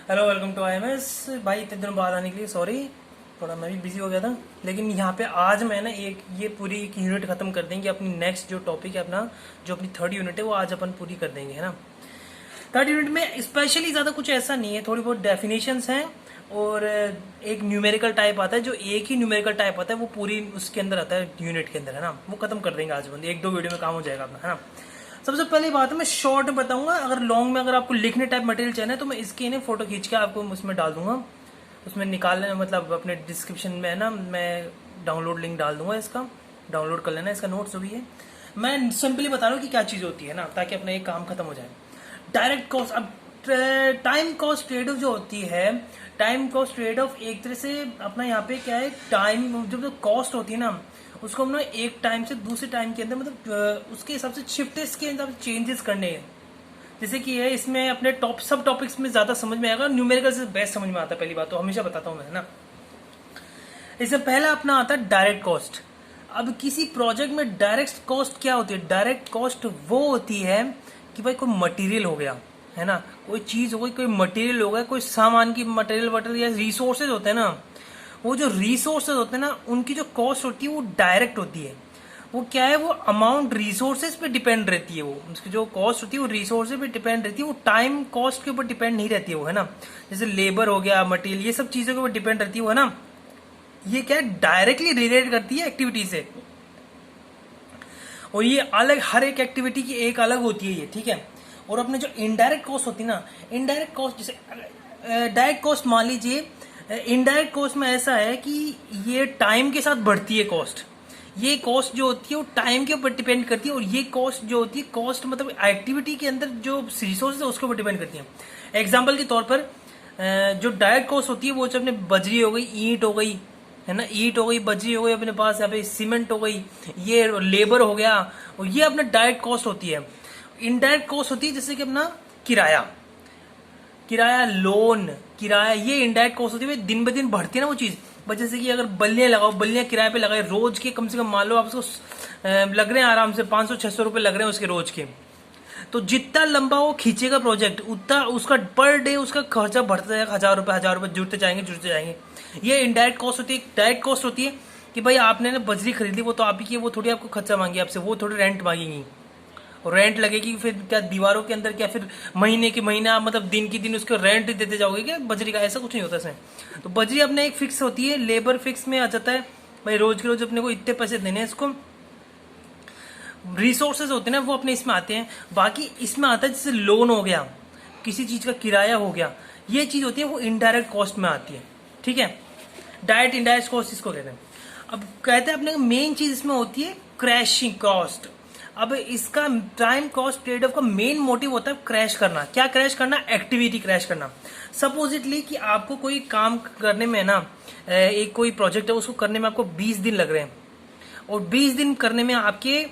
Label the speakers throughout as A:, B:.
A: Hello, welcome to IMS। भाई इतने दिनों बाद आने के लिए सॉरी, थोड़ा मैं भी बिजी हो गया था। लेकिन यहाँ पे आज मैं ना ये पूरी एक यूनिट खत्म कर देंगे। अपनी नेक्स्ट जो टॉपिक है अपना, जो अपनी थर्ड यूनिट है वो आज अपन पूरी कर देंगे, है ना। थर्ड यूनिट में स्पेशली ज़्यादा कुछ ऐसा नहीं है, थोड़ी बहुत डेफिनेशंस हैं और एक न्यूमेरिकल टाइप आता है। जो एक ही न्यूमेरिकल टाइप आता है वो पूरी उसके अंदर आता है, यूनिट के अंदर, है ना। वो खत्म कर देंगे आज बंद, एक दो वीडियो में काम हो जाएगा अपना, है ना। सबसे पहली बात है, मैं शॉर्ट में बताऊंगा। अगर लॉन्ग में अगर आपको लिखने टाइप मटेरियल चाहिए तो मैं इसकी ना फोटो खींच के आपको उसमें डाल दूंगा, उसमें निकाल लेना, मतलब अपने डिस्क्रिप्शन में है ना, मैं डाउनलोड लिंक डाल दूंगा इसका, डाउनलोड कर लेना इसका नोट्स जो भी है। मैं सिंपली बता रहा हूँ कि क्या चीज़ होती है ना, ताकि अपना एक काम खत्म हो जाए। डायरेक्ट कॉस्ट, अब टाइम कॉस्ट ट्रेड ऑफ जो होती है, टाइम कॉस्ट ट्रेड ऑफ एक तरह से अपना यहाँ पे क्या है, टाइम जो कॉस्ट होती है ना, उसको हम लोग एक टाइम से दूसरे टाइम के अंदर, मतलब उसके हिसाब से शिफ्ट के हिसाब से चेंजेस करने हैं। जैसे कि है इसमें अपने सब टॉपिक्स में ज्यादा समझ में आएगा, न्यूमेरिकल से बेस्ट समझ में आता है। पहली बात तो हमेशा बताता हूँ मैं, है ना। इससे पहला अपना आता है डायरेक्ट कॉस्ट। अब किसी प्रोजेक्ट में डायरेक्ट कॉस्ट क्या होती है? डायरेक्ट कॉस्ट वो होती है कि भाई कोई मटेरियल हो गया, है ना, कोई चीज हो गई, कोई मटेरियल हो गया, कोई सामान की मटेरियल या रिसोर्सेज होते हैं ना, वो जो रिसोर्सेज होते हैं ना, उनकी जो कॉस्ट होती है वो डायरेक्ट होती है। वो क्या है, वो अमाउंट रिसोर्सेज पे डिपेंड रहती है। वो उसकी जो कॉस्ट होती है वो रिसोर्सेज पे डिपेंड रहती है, वो टाइम कॉस्ट के ऊपर डिपेंड नहीं रहती है वो, है ना। जैसे लेबर हो गया, मटेरियल, ये सब चीजों के ऊपर डिपेंड रहती है वो, है ना। ये क्या है, डायरेक्टली रिलेट करती है एक्टिविटी से। और ये अलग, हर एक एक्टिविटी की एक अलग होती है ये, ठीक है। और अपने जो इनडायरेक्ट कॉस्ट होती है ना, इनडायरेक्ट कॉस्ट जैसे डायरेक्ट कॉस्ट मान लीजिए, इनडायरेक्ट कॉस्ट में ऐसा है कि ये टाइम के साथ बढ़ती है कॉस्ट। ये कॉस्ट जो होती है वो टाइम के ऊपर डिपेंड करती है। और ये कॉस्ट जो होती है, कॉस्ट मतलब एक्टिविटी के अंदर जो रिसोर्स है उसके ऊपर डिपेंड करती है। एग्जाम्पल के तौर पर जो डायरेक्ट कॉस्ट होती है वो जो अपने बजरी हो गई, ईंट हो गई, है ना, ईंट हो गई, बजरी हो गई अपने पास, यहाँ पे सीमेंट हो गई, ये लेबर हो गया, और ये अपना डायरेक्ट कॉस्ट होती है। इनडायरेक्ट कॉस्ट होती है जैसे कि अपना किराया, किराया, लोन, किराया, ये इनडायरेक्ट कॉस्ट होती है। दिन ब दिन बढ़ती है ना वो चीज। बस जैसे कि अगर बल्लियां लगाओ, बल्लियां किराए पे लगाए, रोज के कम से कम मान लो आप उसको लग रहे हैं आराम से 500-600 रुपए लग रहे हैं उसके रोज के। तो जितना लंबा वो खींचेगा प्रोजेक्ट, उतना उसका पर डे उसका खर्चा बढ़ता जाएगा, 1000 रुपए जुड़ते जाएंगे। ये इनडायरेक्ट कॉस्ट होती है। डायरेक्ट कॉस्ट होती है कि भाई आपने ना बजरी खरीदी, वो तो आप ही की, वो थोड़ी आपको खर्चा मांगी आपसे, वो थोड़ी रेंट मांगेगी, और रेंट लगेगी। फिर क्या दीवारों के अंदर क्या, फिर महीने के महीना, मतलब दिन की दिन उसको रेंट देते जाओगे क्या बजरी का? ऐसा कुछ नहीं होता इसमें। तो बजरी अपने एक फिक्स होती है, लेबर फिक्स में आ जाता है, भाई रोज के रोज अपने को इतने पैसे देने हैं इसको। रिसोर्सेज होते हैं ना वो अपने इसमें आते हैं। बाकी इसमें आता है जैसे लोन हो गया, किसी चीज का किराया हो गया, ये चीज होती है वो इनडायरेक्ट कॉस्ट में आती है, ठीक है। डायरेक्ट इनडायरेक्ट कॉस्ट इसको कहते हैं। अब कहते हैं अपने मेन चीज इसमें होती है क्रैशिंग कॉस्ट। अब इसका टाइम कॉस्ट ट्रेड ऑफ का मेन मोटिव होता है क्रैश करना। क्या क्रैश करना? एक्टिविटी क्रैश करना। सपोजिटली कि आपको कोई काम करने में ना, एक कोई प्रोजेक्ट है उसको करने में आपको 20 दिन लग रहे हैं, और 20 दिन करने में आपके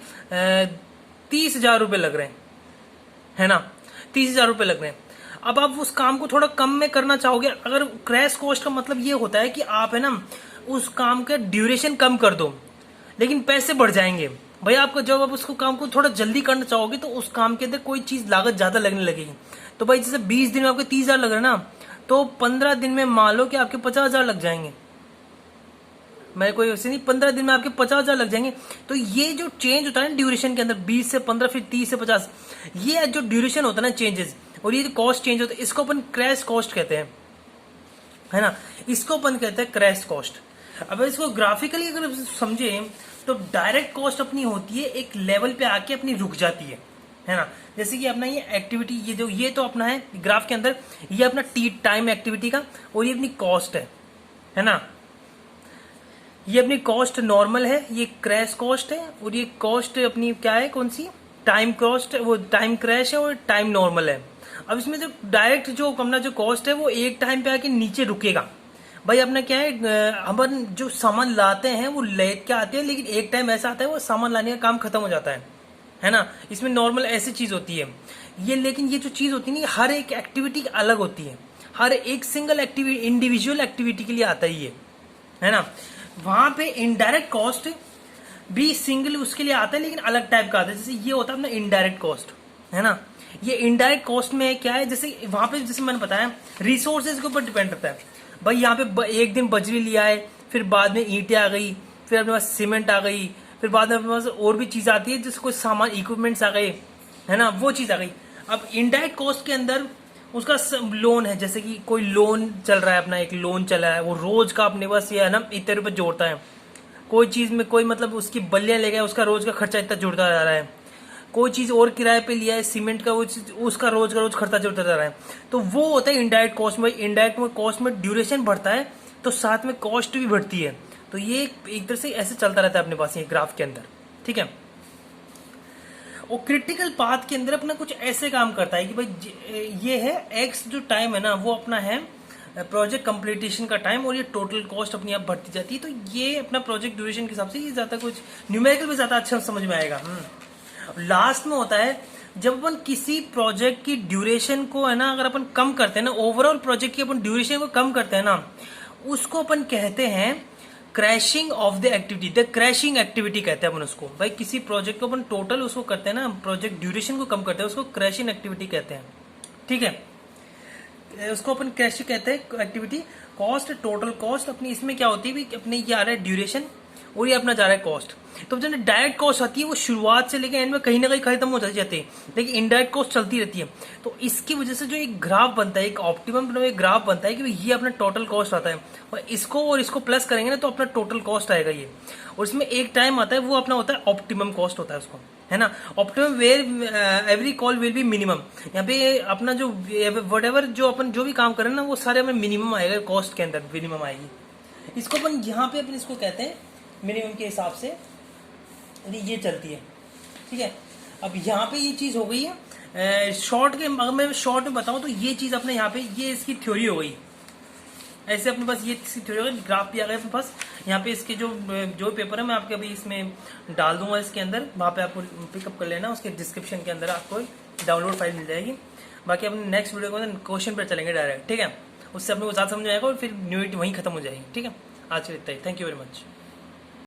A: 30,000 रुपए लग रहे हैं, है ना, 30,000 रुपए लग रहे हैं। अब आप उस काम को थोड़ा कम में करना चाहोगे। अगर क्रैश कॉस्ट का मतलब ये होता है कि आप है ना उस काम का ड्यूरेशन कम कर दो, लेकिन पैसे बढ़ जाएंगे। भाई आपको जब आप उसको काम को थोड़ा जल्दी करना चाहोगे तो उस काम के अंदर कोई चीज लागत ज्यादा लगने लगेगी। तो भाई जैसे 20 दिन में आपके 30,000 लग रहे हैं ना, तो 15 दिन में मान लो कि आपके 50,000 लग जाएंगे। मैं कोई वैसे नहीं, 15 दिन में आपके 50,000 लग जाएंगे। तो ये जो चेंज होता है ना ड्यूरेशन के अंदर, 20 से 15, फिर 30 से 50, ये जो ड्यूरेशन होता है ना चेंजेस, और ये जो कॉस्ट चेंज होता है, इसको अपन क्रैश कॉस्ट कहते हैं, है ना। इसको अपन कहते हैं क्रैश कॉस्ट। अब इसको ग्राफिकली अगर समझे तो डायरेक्ट कॉस्ट अपनी होती है एक लेवल पे आके अपनी रुक जाती है ना। जैसे कि अपना ये एक्टिविटी, ये तो अपना है ग्राफ के अंदर, ये अपना टाइम एक्टिविटी का, और ये अपनी कॉस्ट है ना। ये अपनी कॉस्ट नॉर्मल है, ये क्रैश कॉस्ट है, और ये कॉस्ट अपनी क्या है, कौन सी? टाइम कॉस्ट, वो टाइम क्रैश है और टाइम नॉर्मल है। अब इसमें जो डायरेक्ट जो अपना जो कॉस्ट है वो एक टाइम पे आके नीचे रुकेगा। भाई अपना क्या है, हम जो सामान लाते हैं वो लेके आते हैं, लेकिन एक टाइम ऐसा आता है वो सामान लाने का काम खत्म हो जाता है ना। इसमें नॉर्मल ऐसी चीज होती है ये। लेकिन ये जो चीज होती है ना, हर एक एक्टिविटी अलग होती है, हर एक सिंगल एक्टिविटी, इंडिविजुअल एक्टिविटी के लिए आता ही है ना। वहां पे इनडायरेक्ट कॉस्ट भी सिंगल उसके लिए आता है, लेकिन अलग टाइप का आता है। जैसे ये होता है अपना इनडायरेक्ट कॉस्ट, है ना। ये इनडायरेक्ट कॉस्ट में क्या है, जैसे वहां पे जैसे मैंने बताया रिसोर्सेज के ऊपर डिपेंड करता है। भाई यहाँ पे एक दिन बजरी लिया है, फिर बाद में ईंटें आ गई, फिर अपने पास सीमेंट आ गई, फिर बाद में अपने पास और भी चीज आती है जैसे कोई सामान इक्विपमेंट्स आ गए, है ना, वो चीज आ गई। अब इनडायरेक्ट कॉस्ट के अंदर उसका लोन है, जैसे कि कोई लोन चल रहा है, अपना एक लोन चला है, वो रोज का अपने पास ये है ना इतने रुपए जोड़ता है। कोई चीज में कोई मतलब उसकी बल्लियां ले गया, उसका रोज का खर्चा इतना जुड़ता जा रहा है। कोई चीज और किराए पे लिया है सीमेंट का, वो उसका रोज का रोज खर्चा जुड़ता जा रहा है। तो वो होता है इनडायरेक्ट कॉस्ट में। इनडायरेक्ट में कॉस्ट में ड्यूरेशन बढ़ता है तो साथ में कॉस्ट भी बढ़ती है। तो ये एक तरह से ऐसे चलता रहता है अपने पास ये ग्राफ के अंदर, ठीक है। और क्रिटिकल पाथ के अंदर अपना कुछ ऐसे काम करता है कि भाई ये है एक्स जो टाइम है ना, वो अपना है प्रोजेक्ट कंप्लीटेशन का टाइम, और ये टोटल कॉस्ट अपनी आप बढ़ती जाती है। तो ये अपना प्रोजेक्ट ड्यूरेशन के हिसाब से ये ज्यादा कुछ न्यूमेरिकल में ज्यादा अच्छा समझ में आएगा। लास्ट में होता है जब अपन किसी प्रोजेक्ट की ड्यूरेशन को है ना, अगर अपन कम करते हैं ना, ओवरऑल प्रोजेक्ट की अपन ड्यूरेशन को कम करते हैं ना, उसको अपन कहते हैं crashing of the activity. The crashing activity कहते हैं अपन उसको। भाई किसी प्रोजेक्ट को अपन टोटल उसको करते हैं ना, प्रोजेक्ट ड्यूरेशन को कम करते हैं, उसको क्रैशिंग एक्टिविटी कहते हैं, ठीक है। उसको अपन क्रैशिंग कहते हैं एक्टिविटी। कॉस्ट, टोटल कॉस्ट अपनी इसमें क्या होती है, अपने ये आ रहा है ड्यूरेशन और ये अपना जा रहा है कॉस्ट। तो जो डायरेक्ट कॉस्ट आती है वो शुरुआत से लेकर एंड में कहीं ना कहीं खत्म हो जाती है, लेकिन इनडायरेक्ट कॉस्ट चलती रहती है। तो इसकी वजह से जो एक ग्राफ बनता है, एक ऑप्टिमम एक ग्राफ बनता है कि ये अपना टोटल कॉस्ट आता है, और इसको प्लस करेंगे ना तो अपना टोटल कॉस्ट आएगा ये। और इसमें एक टाइम आता है वो अपना होता है ऑप्टिमम कॉस्ट होता है उसको, है ना। Optimum where every call will be minimum. यहाँ पे अपना जो वट एवर जो अपन जो भी काम करें ना, वो सारे अपने मिनिमम आएगा, कॉस्ट के अंदर मिनिमम आएगी। इसको अपन यहाँ पे अपन इसको कहते हैं मिनिमम के हिसाब से ये चलती है, ठीक है। अब यहाँ पे ये चीज हो गई है शॉर्ट के, अगर मैं शॉर्ट में बताऊं तो ये चीज अपने यहाँ पे ये इसकी थ्योरी हो गई। ऐसे अपने पास ये इसकी थ्योरी हो गई, ग्राफ भी आ गया अपने पास। यहाँ पे इसके जो पेपर है मैं आपके अभी इसमें डाल दूंगा इसके अंदर, वहां पे आपको पिकअप कर लेना, उसके डिस्क्रिप्शन के अंदर आपको डाउनलोड फाइल मिल जाएगी। बाकी अपने नेक्स्ट वीडियो के अंदर क्वेश्चन पर चलेंगे डायरेक्ट, ठीक है। उससे अपने को ज्यादा समझ आएगा और फिर न्यूट वहीं खत्म हो जाएगी, ठीक है। आज के लिए इतना ही। Thank you very much.